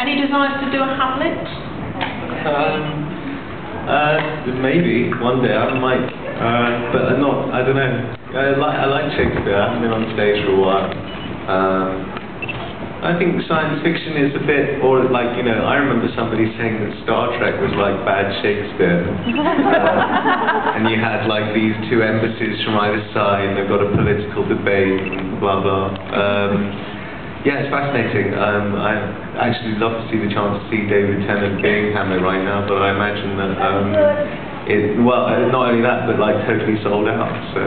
Any desires to do a Hamlet? Maybe one day I might, but not. I don't know. I like Shakespeare. I haven't been on stage for a while. I think science fiction is a bit, or like, you know, I remember somebody saying that Star Trek was like bad Shakespeare. And you had like these two embassies from either side, and they've got a political debate, and blah blah. Yeah, it's fascinating. I actually love to see the chance to see David Tennant being Hamlet right now, but I imagine that well, not only that, but like totally sold out. So.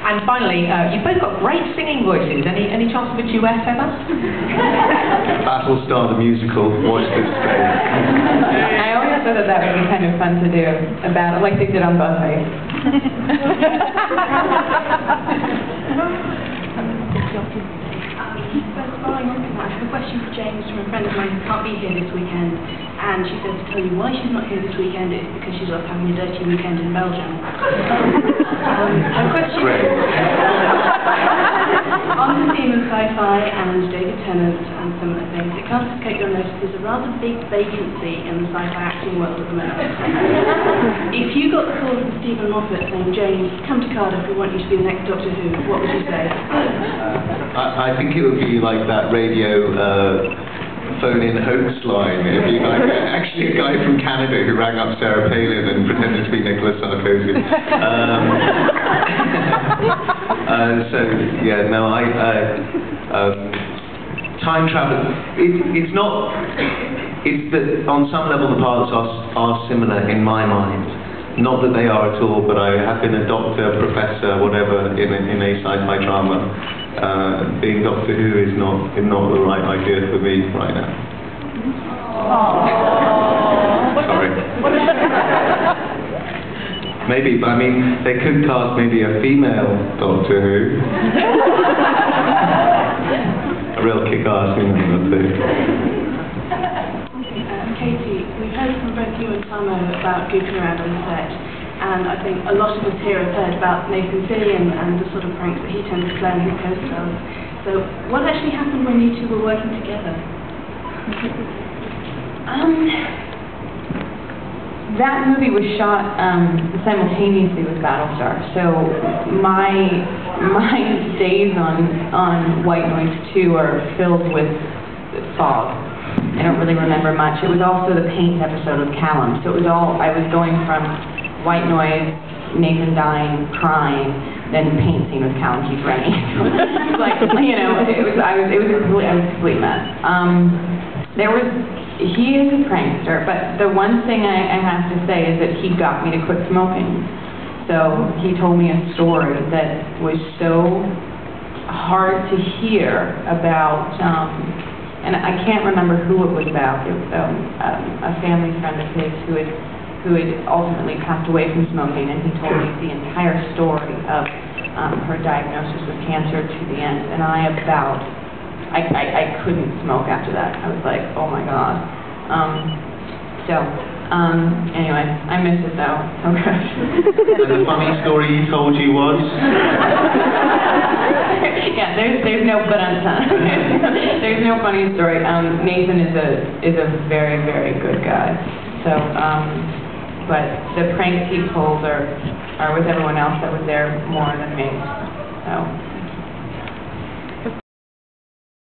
And finally, you've both got great singing voices. Any chance of a duet ever? Battlestar the musical. Watch this space. I always thought that would be kind of fun to do, a battle like they did on Buffy. Following on from that, I have a question for James from a friend of mine who can't be here this weekend, and she said to tell you why she's not here this weekend is because she's off having a dirty weekend in Belgium. Her question on the theme of sci-fi and David Tennant and similar things, it can't escape your notice there's a rather big vacancy in the sci-fi acting world at the moment. If you got the call from Stephen Moffat saying, James, come to Cardiff, we want you to be the next Doctor Who, what would you say? I think it would be like that radio phone-in hoax line. It would be like actually a guy from Canada who rang up Sarah Palin and pretended to be Nicolas Sarkozy. So yeah, no, time travel. It's not. It's that on some level the parts are similar in my mind. Not that they are at all, but I have been a doctor, professor, whatever in a sci-fi drama. Being Doctor Who is not the right idea for me right now. Sorry. Maybe, but I mean, they could cast maybe a female Doctor Who. A real kick-ass female Doctor Who. Katie, we've heard from both you and Samo about goofing around on the set, and I think a lot of us here have heard about Nathan Fillion and the sort of pranks that he tends to play on his co-stars. So, what actually happened when you two were working together? That movie was shot simultaneously with Battlestar, so my days on White Noise 2 are filled with fog. I don't really remember much. It was also the paint episode with Callum, so it was all, I was going from White Noise, Nathan dying, crying, then paint scene with Callum keep running. Like, you know, it was a complete mess. He is a prankster, but the one thing I have to say is that he got me to quit smoking. So he told me a story that was so hard to hear about, and I can't remember who it was about. It was a family friend of his who had ultimately passed away from smoking, and he told me the entire story of her diagnosis with cancer to the end, and I couldn't smoke after that. I was like, oh my God. Anyway, I miss it though. So good. And the funny story he told you was? Yeah, there's no but there's no funny story. Nathan is a very, very good guy. So, but the pranks he pulls are with everyone else that was there more than me. So.